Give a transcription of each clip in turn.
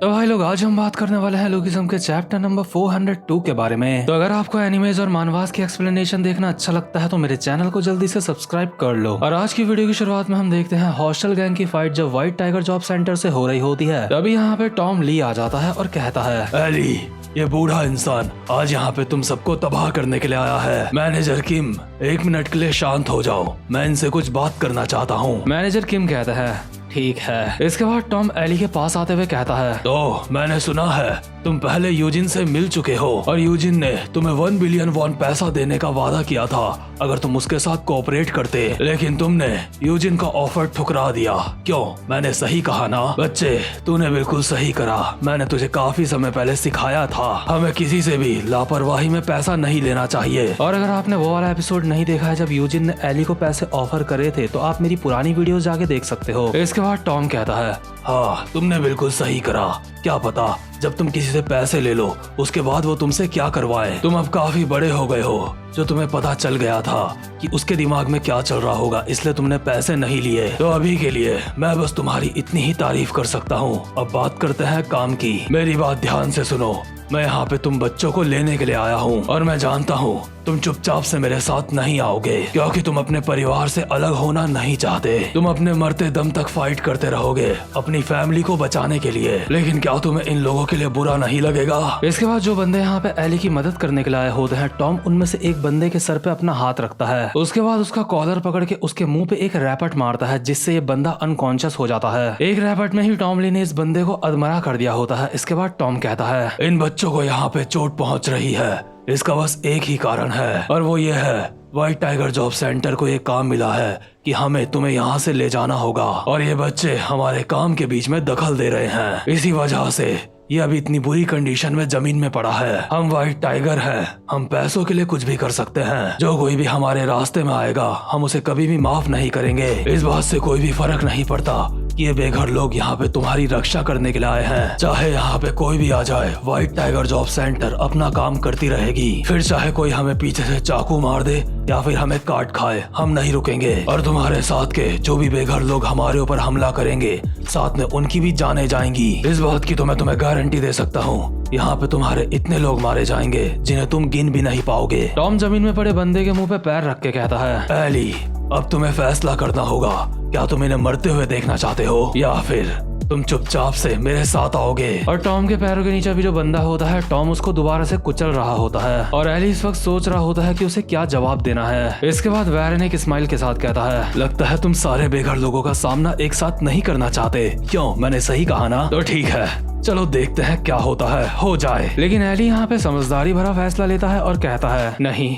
तो भाई लोग, आज हम बात करने वाले हैं लुकिज्म के चैप्टर नंबर 402 के बारे में। तो अगर आपको एनिमेज और मानवास की एक्सप्लेनेशन देखना अच्छा लगता है तो मेरे चैनल को जल्दी से सब्सक्राइब कर लो। और आज की वीडियो की शुरुआत में हम देखते हैं हॉस्टल गैंग की फाइट जब व्हाइट टाइगर जॉब सेंटर से हो रही होती है। तभी यहाँ पे टॉम ली आ जाता है और कहता है, एली, ये बूढ़ा इंसान आज यहाँ पे तुम सबको तबाह करने के लिए आया है। मैनेजर किम, 1 मिनट के लिए शांत हो जाओ, मैं इनसे कुछ बात करना चाहता हूँ। मैनेजर किम कहता है, ठीक है। इसके बाद टॉम एली के पास आते हुए कहता है, तो मैंने सुना है तुम पहले यूजिन से मिल चुके हो और यूजिन ने तुम्हें 1 बिलियन वॉन पैसा देने का वादा किया था अगर तुम उसके साथ कोऑपरेट करते, लेकिन तुमने यूजिन का ऑफर ठुकरा दिया। क्यों? मैंने सही कहा ना बच्चे? तूने बिल्कुल सही करा। मैंने तुझे काफी समय पहले सिखाया था हमें किसी से भी लापरवाही में पैसा नहीं लेना चाहिए। और अगर आपने वो वाला एपिसोड नहीं देखा है जब यूजिन ने एली को पैसे ऑफर करे थे तो आप मेरी पुरानी वीडियो जाके देख सकते हो। इसके बाद टॉम कहता है, हाँ, तुमने बिल्कुल सही करा। क्या पता जब तुम किसी से पैसे ले लो उसके बाद वो तुमसे क्या करवाए। तुम अब काफी बड़े हो गए हो, जो तुम्हें पता चल गया था कि उसके दिमाग में क्या चल रहा होगा, इसलिए तुमने पैसे नहीं लिए। तो अभी के लिए मैं बस तुम्हारी इतनी ही तारीफ कर सकता हूँ। अब बात करते हैं काम की। मेरी बात ध्यान से सुनो। मैं यहाँ पे तुम बच्चों को लेने के लिए आया हूँ और मैं जानता हूँ तुम चुपचाप से मेरे साथ नहीं आओगे क्योंकि तुम अपने परिवार से अलग होना नहीं चाहते। तुम अपने मरते दम तक फाइट करते रहोगे अपनी फैमिली को बचाने के लिए। लेकिन क्या तुम्हें इन लोगों के लिए बुरा नहीं लगेगा? इसके बाद जो बंदे यहाँ पे एली की मदद करने के लिए आए होते हैं, टॉम उनमें से एक बंदे के सर पे अपना हाथ रखता है। उसके बाद उसका कॉलर पकड़ के उसके मुंह पे एक रैपट मारता है जिससे ये बंदा अनकॉन्शियस हो जाता है। एक रैपट में ही टॉम ली ने इस बंदे को अधमरा कर दिया होता है। इसके बाद टॉम कहता है, इन बच्चों को यहाँ पे चोट पहुँच रही है, इसका बस एक ही कारण है और वो ये है, व्हाइट टाइगर जॉब सेंटर को ये काम मिला है कि हमें तुम्हें यहाँ से ले जाना होगा और ये बच्चे हमारे काम के बीच में दखल दे रहे हैं। इसी वजह से ये अभी इतनी बुरी कंडीशन में जमीन में पड़ा है। हम व्हाइट टाइगर हैं, हम पैसों के लिए कुछ भी कर सकते हैं। जो कोई भी हमारे रास्ते में आएगा हम उसे कभी भी माफ नहीं करेंगे। इस बात से कोई भी फर्क नहीं पड़ता कि ये बेघर लोग यहाँ पे तुम्हारी रक्षा करने के लिए आए हैं। चाहे यहाँ पे कोई भी आ जाए, व्हाइट टाइगर जॉब सेंटर अपना काम करती रहेगी। फिर चाहे कोई हमें पीछे से चाकू मार दे या फिर हमें काट खाए, हम नहीं रुकेंगे। और तुम्हारे साथ के जो भी बेघर लोग हमारे ऊपर हमला करेंगे, साथ में उनकी भी जानें जाएंगी। इस बात की तो मैं तुम्हें गारंटी दे सकता हूँ। यहाँ पे तुम्हारे इतने लोग मारे जाएंगे जिन्हें तुम गिन भी नहीं पाओगे। टॉम जमीन में पड़े बंदे के मुंह पे पैर रख के कहता है, एली, अब तुम्हें फैसला करना होगा। क्या तुम इन्हें मरते हुए देखना चाहते हो या फिर तुम चुपचाप से मेरे साथ आओगे? और टॉम के पैरों के नीचे भी जो बंदा होता है, टॉम उसको दोबारा से कुचल रहा होता है और एली इस वक्त सोच रहा होता है कि उसे क्या जवाब देना है। इसके बाद वैरन एक स्माइल के साथ कहता है, लगता है तुम सारे बेघर लोगों का सामना एक साथ नहीं करना चाहते। क्यों? मैंने सही कहा ना? तो ठीक है, चलो देखते हैं क्या होता है, हो जाए। लेकिन एली यहाँ पे समझदारी भरा फैसला लेता है और कहता है, नहीं,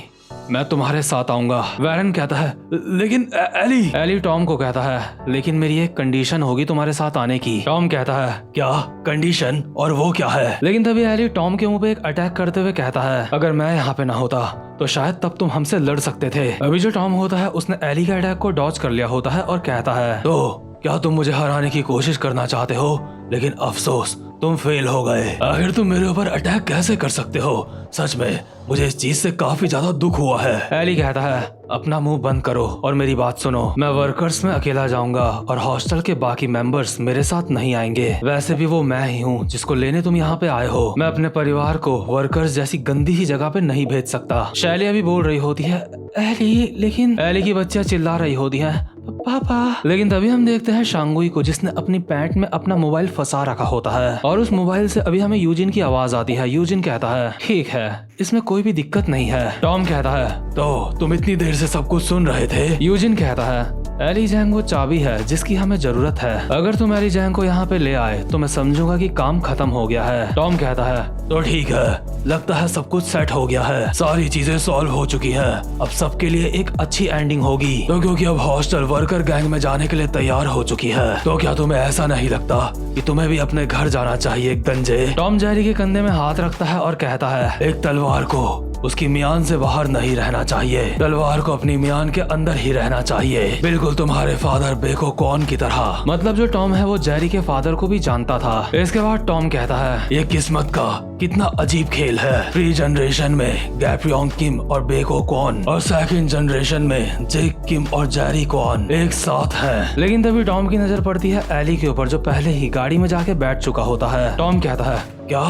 मैं तुम्हारे साथ आऊंगा। वैरन कहता है, लेकिन एली टॉम को कहता है, लेकिन मेरी एक कंडीशन होगी तुम्हारे साथ आने की। टॉम कहता है, क्या कंडीशन? और वो क्या है? लेकिन तभी एली टॉम के मुंह पे एक अटैक करते हुए कहता है, अगर मैं यहाँ पे ना होता तो शायद तब तुम हमसे लड़ सकते थे। अभी जो टॉम होता है उसने एली के अटैक को डॉज कर लिया होता है और कहता है, तो क्या तुम मुझे हराने की कोशिश करना चाहते हो? लेकिन अफसोस, तुम फेल हो गए। आखिर तुम मेरे ऊपर अटैक कैसे कर सकते हो? सच में मुझे इस चीज से काफी ज्यादा दुख हुआ है। एली कहता है, अपना मुंह बंद करो और मेरी बात सुनो। मैं वर्कर्स में अकेला जाऊंगा और हॉस्टल के बाकी मेंबर्स मेरे साथ नहीं आएंगे। वैसे भी वो मैं ही हूँ जिसको लेने तुम यहाँ पे आए हो। मैं अपने परिवार को वर्कर्स जैसी गंदी ही जगह पे नहीं भेज सकता। शैलिया भी बोल रही होती है, एली, लेकिन एली की बच्चियां चिल्ला रही होती हैं, पापा। लेकिन तभी हम देखते हैं शांगुई को जिसने अपनी पैंट में अपना मोबाइल फंसा रखा होता है और उस मोबाइल से अभी हमें यूजिन की आवाज आती है। यूजिन कहता है, ठीक है, इसमें कोई भी दिक्कत नहीं है। टॉम कहता है, तो तुम इतनी देर से सब कुछ सुन रहे थे? यूजिन कहता है, एली जैंग वो चाबी है जिसकी हमें जरूरत है। अगर तुम एली जैंग को यहाँ पे ले आए तो मैं समझूंगा कि काम खत्म हो गया है। टॉम कहता है, तो ठीक है, लगता है सब कुछ सेट हो गया है, सारी चीजें सॉल्व हो चुकी हैं। अब सबके लिए एक अच्छी एंडिंग होगी। तो क्योंकि अब हॉस्टल वर्कर गैंग में जाने के लिए तैयार हो चुकी है, तो क्या तुम्हें ऐसा नहीं लगता कि तुम्हें भी अपने घर जाना चाहिए गंजे? टॉम जेरी के कंधे में हाथ रखता है और कहता है, एक तलवार को उसकी मियान से बाहर नहीं रहना चाहिए। तलवार को अपनी मियान के अंदर ही रहना चाहिए, बिल्कुल तुम्हारे फादर बेको कौन की तरह। मतलब जो टॉम है वो जेरी के फादर को भी जानता था। इसके बाद टॉम कहता है, ये किस्मत का कितना अजीब खेल है। प्री जनरेशन में गैप्रियोंग किम और बेको कौन और सेकंड जनरेशन में जेक किम और जेरी कौन एक साथ हैं। लेकिन तभी टॉम की नजर पड़ती है एली के ऊपर, जो पहले ही गाड़ी में जाके बैठ चुका होता है। टॉम कहता है, क्या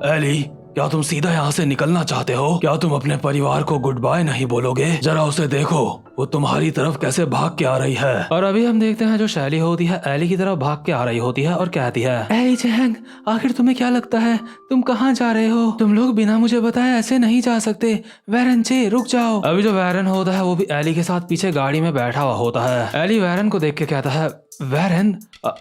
एली, क्या तुम सीधा यहाँ से निकलना चाहते हो? क्या तुम अपने परिवार को गुड बाय नहीं बोलोगे? जरा उसे देखो, वो तुम्हारी तरफ कैसे भाग के आ रही है। और अभी हम देखते हैं जो शैली होती है एली की तरफ भाग के आ रही होती है और कहती है, एली जैंग, आखिर तुम्हें क्या लगता है तुम कहाँ जा रहे हो? तुम लोग बिना मुझे बताए ऐसे नहीं जा सकते। वैरन जे, रुक जाओ। अभी जो वैरन होता है वो भी एली के साथ पीछे गाड़ी में बैठा हुआ होता है। एली वैरन को देख के कहता है, वैरन,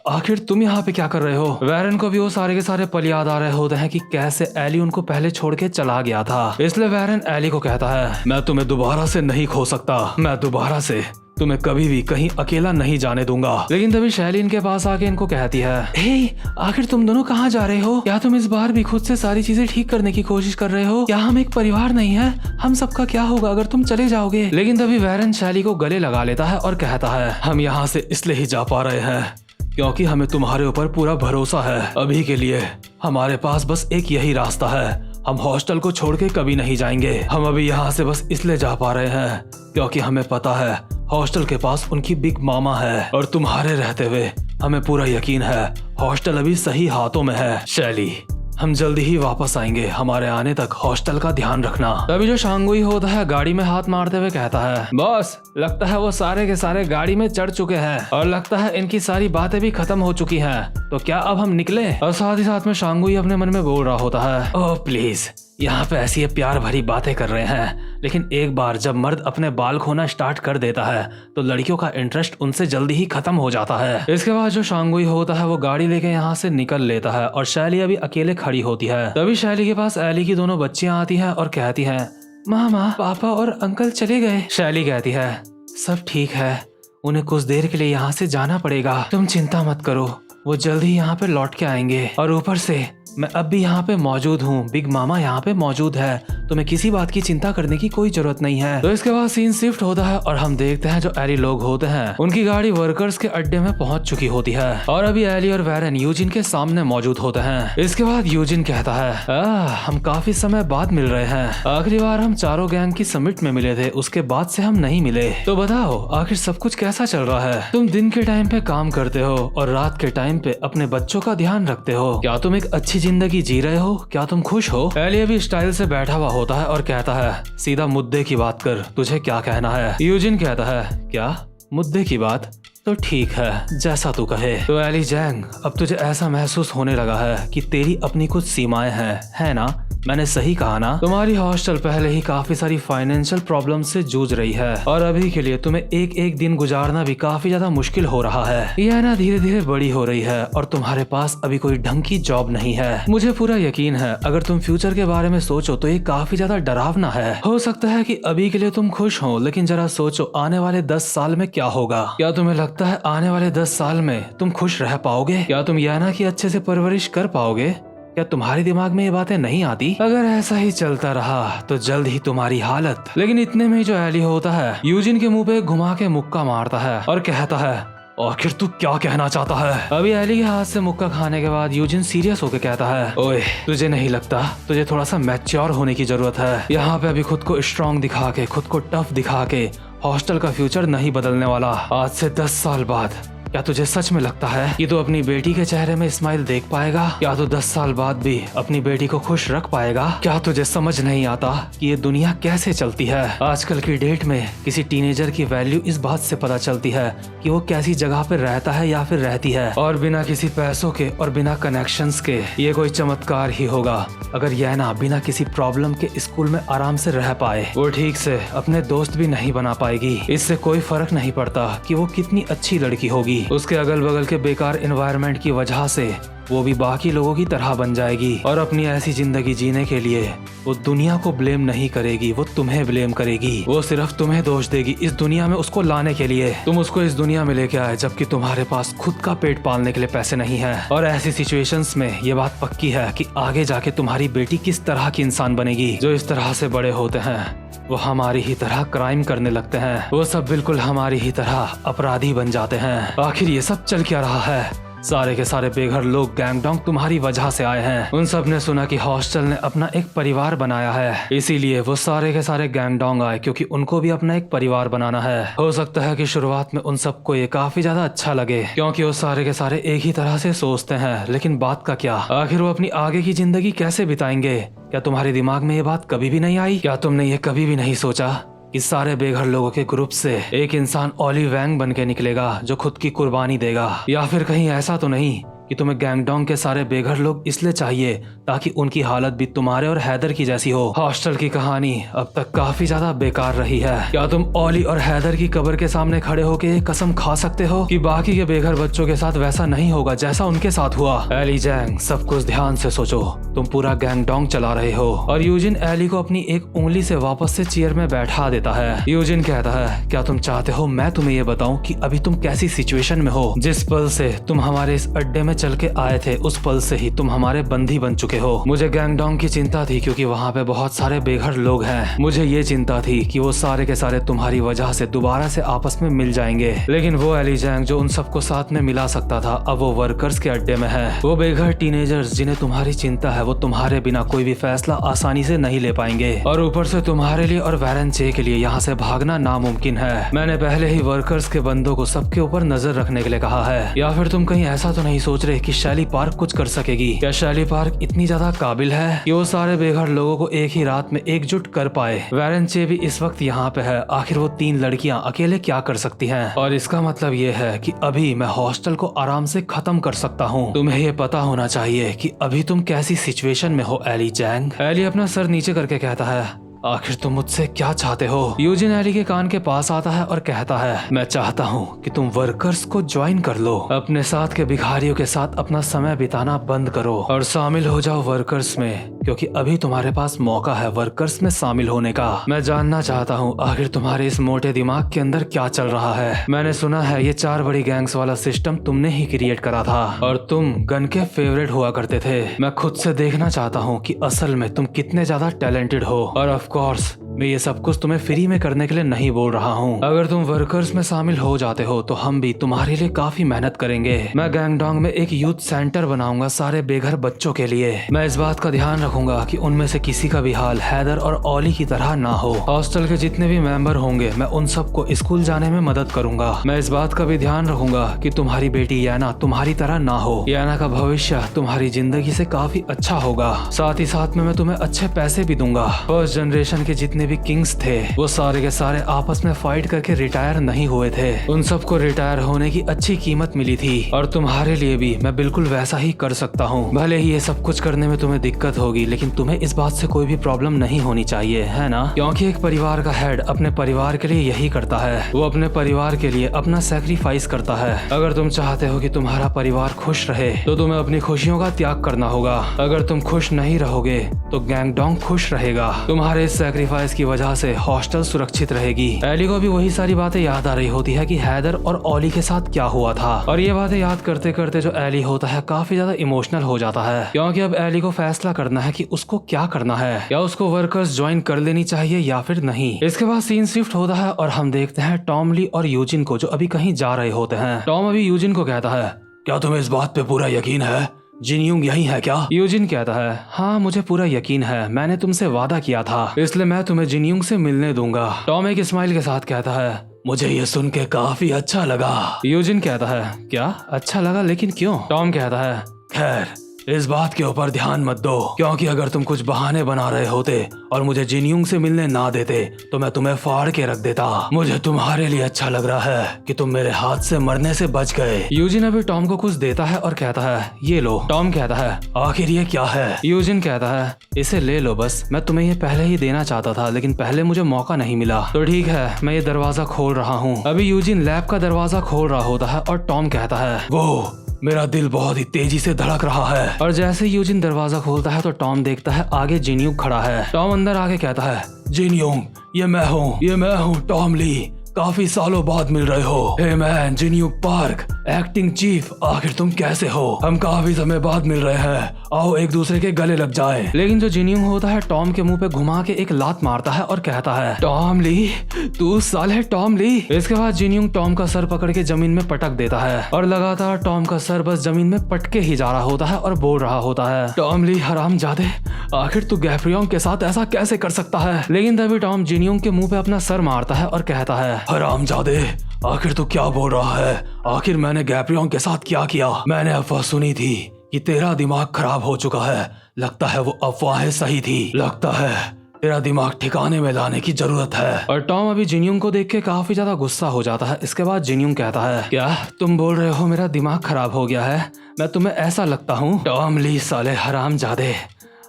आखिर तुम यहाँ पे क्या कर रहे हो? वैरन को भी वो सारे के सारे पल याद आ रहे होते हैं कि कैसे एली उनको पहले छोड़ के चला गया था। इसलिए वैरन एली को कहता है, मैं तुम्हें दोबारा से नहीं खो सकता, मैं दोबारा से तुम्हें कभी भी कहीं अकेला नहीं जाने दूंगा। लेकिन तभी शैली इनके पास आके इनको कहती है, हे, आखिर तुम दोनों कहाँ जा रहे हो? क्या तुम इस बार भी खुद से सारी चीजें ठीक करने की कोशिश कर रहे हो? क्या हम एक परिवार नहीं है? हम सबका क्या होगा अगर तुम चले जाओगे? लेकिन तभी वैरन शैली को गले लगा लेता है और कहता है, हम यहाँ से इसलिए ही जा पा रहे हैं क्योंकि हमें तुम्हारे ऊपर पूरा भरोसा है। अभी के लिए हमारे पास बस एक यही रास्ता है, हम हॉस्टल को छोड़ के कभी नहीं जाएंगे। हम अभी यहाँ से बस इसलिए जा पा रहे हैं क्योंकि हमें पता है हॉस्टल के पास उनकी बिग मामा है और तुम्हारे रहते हुए हमें पूरा यकीन है हॉस्टल अभी सही हाथों में है। शैली, हम जल्दी ही वापस आएंगे, हमारे आने तक हॉस्टल का ध्यान रखना। तभी जो शांगुई होता है गाड़ी में हाथ मारते हुए कहता है, बॉस, लगता है वो सारे के सारे गाड़ी में चढ़ चुके हैं और लगता है इनकी सारी बातें भी खत्म हो चुकी हैं, तो क्या अब हम निकले? और साथ ही साथ में शांगुई अपने मन में बोल रहा होता है, ओह प्लीज, यहाँ पे ऐसी प्यार भरी बातें कर रहे हैं, लेकिन एक बार जब मर्द अपने बाल खोना स्टार्ट कर देता है तो लड़कियों का इंटरेस्ट उनसे जल्दी ही खत्म हो जाता है। इसके बाद जो शांगुई होता है वो गाड़ी लेके यहाँ से निकल लेता है और शैली अभी अकेले खड़ी होती है। तभी शैली के पास एली की दोनों बच्चियां आती हैं और कहती हैं, मामा, पापा और अंकल चले गए। शैली कहती है, सब ठीक है, उन्हें कुछ देर के लिए यहाँ से जाना पड़ेगा, तुम चिंता मत करो, वो जल्द ही यहाँ पे लौट के आएंगे। और ऊपर से मैं अब भी यहाँ पे मौजूद हूँ, बिग मामा यहाँ पे मौजूद है, तुम्हें किसी बात की चिंता करने की कोई जरूरत नहीं है। तो इसके बाद सीन शिफ्ट होता है और हम देखते हैं जो एली लोग होते हैं उनकी गाड़ी वर्कर्स के अड्डे में पहुंच चुकी होती है और अभी एली और वैरन यूजिन के सामने मौजूद होते हैं। इसके बाद यूजिन कहता है, हम काफी समय बाद मिल रहे हैं, आखिरी बार हम चारों गैंग की समिट में मिले थे, उसके बाद से हम नहीं मिले, तो बताओ आखिर सब कुछ कैसा चल रहा है? तुम दिन के टाइम पे काम करते हो और रात के टाइम पे अपने बच्चों का ध्यान रखते हो, क्या तुम एक अच्छी जिंदगी जी रहे हो? क्या तुम खुश हो? एली अभी स्टाइल से बैठा हुआ होता है और कहता है, सीधा मुद्दे की बात कर, तुझे क्या कहना है? यूजिन कहता है, क्या मुद्दे की बात? तो ठीक है, जैसा तू कहे। तो एली जैंग, अब तुझे ऐसा महसूस होने लगा है कि तेरी अपनी कुछ सीमाएं हैं, है ना? मैंने सही कहा ना? तुम्हारी हॉस्टल पहले ही काफी सारी फाइनेंशियल प्रॉब्लम से जूझ रही है और अभी के लिए तुम्हें एक एक दिन गुजारना भी काफी ज्यादा मुश्किल हो रहा है। यह ना धीरे धीरे बड़ी हो रही है और तुम्हारे पास अभी कोई ढंग की जॉब नहीं है। मुझे पूरा यकीन है अगर तुम फ्यूचर के बारे में सोचो तो ये काफी ज्यादा डरावना है। हो सकता है कि अभी के लिए तुम खुश हो, लेकिन जरा सोचो आने वाले 10 साल में क्या होगा? क्या तुम्हें लगता है आने वाले 10 साल में तुम खुश रह पाओगे? क्या तुम याना की अच्छे से परवरिश कर पाओगे? क्या तुम्हारे दिमाग में ये बातें नहीं आती? अगर ऐसा ही चलता रहा तो जल्द ही तुम्हारी हालत। लेकिन इतने में जो एली होता है यूजिन के मुंह पे घुमा के मुक्का मारता है और कहता है, आखिर तू क्या कहना चाहता है? अभी एली के हाथ से मुक्का खाने के बाद यूजिन सीरियस होकर कहता है, ओए, तुझे नहीं लगता तुझे थोड़ा सा मैच्योर होने की जरूरत है? यहाँ पे अभी खुद को स्ट्रॉन्ग दिखा के, खुद को टफ दिखा के हॉस्टल का फ्यूचर नहीं बदलने वाला। आज से 10 साल बाद क्या तुझे सच में लगता है कि तू अपनी बेटी के चेहरे में स्माइल देख पाएगा? क्या तू 10 साल बाद भी अपनी बेटी को खुश रख पाएगा? क्या तुझे समझ नहीं आता कि ये दुनिया कैसे चलती है? आजकल की डेट में किसी टीनेजर की वैल्यू इस बात से पता चलती है कि वो कैसी जगह पे रहता है या फिर रहती है, और बिना किसी पैसों के और बिना कनेक्शंस के ये कोई चमत्कार ही होगा अगर यह ना बिना किसी प्रॉब्लम के स्कूल में आराम से रह पाए। वो ठीक से अपने दोस्त भी नहीं बना पाएगी। इससे कोई फर्क नहीं पड़ता कि वो कितनी अच्छी लड़की होगी, उसके अगल बगल के बेकार एनवायरनमेंट की वजह से वो भी बाकी लोगों की तरह बन जाएगी और अपनी ऐसी जिंदगी जीने के लिए वो दुनिया को ब्लेम नहीं करेगी, वो तुम्हें ब्लेम करेगी। वो सिर्फ तुम्हें दोष देगी इस दुनिया में उसको लाने के लिए। तुम उसको इस दुनिया में लेके आए जबकि तुम्हारे पास खुद का पेट पालने के लिए पैसे नहीं है। और ऐसी सिचुएशंस में ये बात पक्की है कि आगे जाके तुम्हारी बेटी किस तरह की इंसान बनेगी। जो इस तरह से बड़े होते हैं वो हमारी ही तरह क्राइम करने लगते हैं, वो सब बिल्कुल हमारी ही तरह अपराधी बन जाते हैं। आखिर ये सब चल क्या रहा है? सारे के सारे बेघर लोग गैंगडोंग तुम्हारी वजह से आए हैं। उन सब ने सुना कि हॉस्टल ने अपना एक परिवार बनाया है, इसीलिए वो सारे के सारे गैंगडोंग आए क्योंकि उनको भी अपना एक परिवार बनाना है। हो सकता है कि शुरुआत में उन सबको ये काफी ज्यादा अच्छा लगे क्योंकि वो सारे के सारे एक ही तरह से सोचते हैं, लेकिन बात का क्या, आखिर वो अपनी आगे की जिंदगी कैसे बिताएंगे? क्या तुम्हारे दिमाग में ये बात कभी भी नहीं आई? क्या तुमने ये कभी भी नहीं सोचा इस सारे बेघर लोगों के ग्रुप से एक इंसान ओली वैंग बन के निकलेगा जो खुद की कुर्बानी देगा? या फिर कहीं ऐसा तो नहीं कि तुम्हें गैंगडोंग के सारे बेघर लोग इसलिए चाहिए ताकि उनकी हालत भी तुम्हारे और हैदर की जैसी हो? हॉस्टल की कहानी अब तक काफी ज्यादा बेकार रही है। क्या तुम ओली और हैदर की कब्र के सामने खड़े होकर ये कसम खा सकते हो कि बाकी के बेघर बच्चों के साथ वैसा नहीं होगा जैसा उनके साथ हुआ? एली जैंग, सब कुछ ध्यान से सोचो। तुम पूरा गैंगडोंग चला रहे हो। और यूजिन एली को अपनी एक उंगली से वापस से चेयर में बैठा देता है। यूजिन कहता है, क्या तुम चाहते हो मैं तुम्हें ये बताऊं कि अभी तुम कैसी सिचुएशन में हो? जिस पल से तुम हमारे इस अड्डे में चल के आए थे उस पल से ही तुम हमारे बंदी बन चुके हो। मुझे गैंगडोंग की चिंता थी क्योंकि वहाँ पे बहुत सारे बेघर लोग हैं। मुझे ये चिंता थी कि वो सारे के सारे तुम्हारी वजह से दोबारा से आपस में मिल जाएंगे, लेकिन वो एली जैंग जो उन सबको साथ में मिला सकता था अब वो वर्कर्स के अड्डे में है। वो बेघर टीनेजर्स जिन्हें तुम्हारी चिंता है वो तुम्हारे बिना कोई भी फैसला आसानी से नहीं ले पाएंगे और ऊपर से तुम्हारे लिए और वैरन चे के लिए यहाँ से भागना नामुमकिन है। मैंने पहले ही वर्कर्स के बंदों को सबके ऊपर नजर रखने के लिए कहा है। या फिर तुम कहीं ऐसा तो नहीं सोच रहे कि शैली पार्क कुछ कर सकेगी? क्या शैली पार्क इतनी ज्यादा काबिल है कि वो सारे बेघर लोगों को एक ही रात में एकजुट कर पाए? वैरन चे भी इस वक्त यहाँ पे है। आखिर वो 3 लड़कियाँ अकेले क्या कर सकती हैं? और इसका मतलब ये है कि अभी मैं हॉस्टल को आराम से खत्म कर सकता हूँ। तुम्हें ये पता होना चाहिए कि अभी तुम कैसी सिचुएशन में हो एली जैंग। एली अपना सर नीचे करके कहता है, आखिर तुम मुझसे क्या चाहते हो? यूजिन एली के कान के पास आता है और कहता है, मैं चाहता हूँ कि तुम वर्कर्स को ज्वाइन कर लो। अपने साथ के भिखारियों के साथ अपना समय बिताना बंद करो और शामिल हो जाओ वर्कर्स में, क्योंकि अभी तुम्हारे पास मौका है वर्कर्स में शामिल होने का। मैं जानना चाहता हूँ आखिर तुम्हारे इस मोटे दिमाग के अंदर क्या चल रहा है। मैंने सुना है ये 4 बड़ी गैंग्स वाला सिस्टम तुमने ही क्रिएट करा था और तुम गन के फेवरेट हुआ करते थे। मैं खुद से देखना चाहता हूँ कि असल में तुम कितने ज्यादा टैलेंटेड हो। और ऑफ कोर्स मैं ये सब कुछ तुम्हें फ्री में करने के लिए नहीं बोल रहा हूँ। अगर तुम वर्कर्स में शामिल हो जाते हो तो हम भी तुम्हारे लिए काफी मेहनत करेंगे। मैं गैंगडोंग में एक यूथ सेंटर बनाऊंगा सारे बेघर बच्चों के लिए। मैं इस बात का ध्यान रखूंगा कि उनमें से किसी का भी हाल हैदर और ओली की तरह ना हो। हॉस्टल के जितने भी मेंबर होंगे मैं उन सबको स्कूल जाने में मदद करूंगा। मैं इस बात का भी ध्यान रखूंगा कि तुम्हारी बेटी याना तुम्हारी तरह ना हो। याना का भविष्य तुम्हारी जिंदगी से काफी अच्छा होगा। साथ ही साथ में मैं तुम्हें अच्छे पैसे भी दूंगा। फर्स्ट जनरेशन के जितने भी किंग्स थे वो सारे के सारे आपस में फाइट करके रिटायर नहीं हुए थे। उन सबको रिटायर होने की अच्छी कीमत मिली थी और तुम्हारे लिए भी मैं बिल्कुल वैसा ही कर सकता हूँ। भले ही ये सब कुछ करने में तुम्हें दिक्कत होगी लेकिन तुम्हें इस बात से कोई भी प्रॉब्लम नहीं होनी चाहिए, है ना? क्योंकि एक परिवार का हेड अपने परिवार के लिए यही करता है। वो अपने परिवार के लिए अपना सैक्रिफाइस करता है। अगर तुम चाहते हो कि तुम्हारा परिवार खुश रहे तो तुम्हें अपनी खुशियों का त्याग करना होगा। अगर तुम खुश नहीं रहोगे तो गैंगडोंग खुश रहेगा। तुम्हारे इस सैक्रिफाइस की वजह से हॉस्टल सुरक्षित रहेगी। एली को भी वही सारी बातें याद आ रही होती है कि हैदर और ओली के साथ क्या हुआ था और ये बातें याद करते करते जो एली होता है काफी ज्यादा इमोशनल हो जाता है, क्योंकि अब एली को फैसला करना है कि उसको क्या करना है। या उसको वर्कर्स ज्वाइन कर लेनी चाहिए या फिर नहीं। इसके बाद सीन शिफ्ट होता है और हम देखते हैं टॉम ली और यूजिन को जो अभी कहीं जा रहे होते हैं। टॉम अभी यूजिन को कहता है, क्या तुम्हें इस बात पे पूरा यकीन है? जिनयूंग यही है क्या? यूजिन कहता है, हाँ मुझे पूरा यकीन है, मैंने तुमसे वादा किया था इसलिए मैं तुम्हें जिनयूंग से मिलने दूंगा। टॉम एक स्माइल के साथ कहता है, मुझे ये सुन के काफी अच्छा लगा। यूजिन कहता है, क्या अच्छा लगा, लेकिन क्यों? टॉम कहता है, खैर इस बात के ऊपर ध्यान मत दो, क्योंकि अगर तुम कुछ बहाने बना रहे होते और मुझे जिनयूंग से मिलने ना देते तो मैं तुम्हें फाड़ के रख देता। मुझे तुम्हारे लिए अच्छा लग रहा है कि तुम मेरे हाथ से मरने से बच गए। यूजिन अभी टॉम को कुछ देता है और कहता है, ये लो। टॉम कहता है, आखिर ये क्या है? यूजिन कहता है, इसे ले लो बस, मैं तुम्हें ये पहले ही देना चाहता था लेकिन पहले मुझे मौका नहीं मिला। तो ठीक है, मैं ये दरवाजा खोल रहा हूँ। अभी यूजिन लैब का दरवाजा खोल रहा होता है और टॉम कहता है, वो मेरा दिल बहुत ही तेजी से धड़क रहा है। और जैसे यूजिन दरवाजा खोलता है तो टॉम देखता है आगे जिनयूंग खड़ा है। टॉम अंदर आके कहता है, जिनयूंग, ये मैं हूँ टॉम ली। काफी सालों बाद मिल रहे हो। Hey man, Jinyoung Park, acting chief, आखिर तुम कैसे हो? हम काफी समय बाद मिल रहे हैं, आओ एक दूसरे के गले लग जाएं। लेकिन जो जिनयूंग होता है टॉम के मुंह पे घुमा के एक लात मारता है और कहता है, टॉम ली, तू साले टॉम ली। इसके बाद जिनयूंग टॉम का सर पकड़ के जमीन में पटक देता है और लगातार टॉम का सर बस जमीन में पटके ही जा रहा होता है और बोल रहा होता है, टॉम ली हरामजादे, आखिर तू गैफ्रियोंग के साथ ऐसा कैसे कर सकता है? लेकिन तभी टॉम जिनयूंग के मुंह पे अपना सर मारता है और कहता है, हरामजादे, आखिर तू क्या बोल रहा है? आखिर मैंने गैफ्रियोंग के साथ क्या किया? मैंने अफवाह सुनी थी कि तेरा दिमाग खराब हो चुका है। लगता है वो अफवाहें सही थी। लगता है तेरा दिमाग ठिकाने में लाने की जरूरत है। और टॉम अभी जिनयूंग को देख के काफी ज्यादा गुस्सा हो जाता है। इसके बाद जिनयूंग कहता है, क्या तुम बोल रहे हो मेरा दिमाग खराब हो गया है? मैं तुम्हें ऐसा लगता हूँ? टॉम ली साले हरामजादे,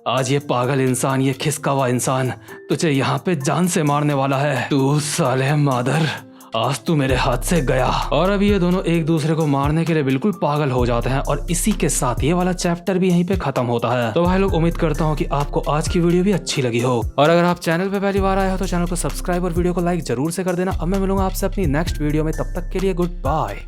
आज ये पागल इंसान, ये खिसका हुआ इंसान तुझे यहाँ पे जान से मारने वाला है। तू साले मादर, आज तू मेरे हाथ से गया। और अभी ये दोनों एक दूसरे को मारने के लिए बिल्कुल पागल हो जाते हैं और इसी के साथ ये वाला चैप्टर भी यहीं पे खत्म होता है। तो भाई लोग, उम्मीद करता हूँ कि आपको आज की वीडियो भी अच्छी लगी हो और अगर आप चैनल पे पहली बार आए हो तो चैनल को सब्सक्राइब और वीडियो को लाइक जरूर से कर देना। अब मैं मिलूंगा आपसे अपनी नेक्स्ट वीडियो में, तब तक के लिए गुड बाय।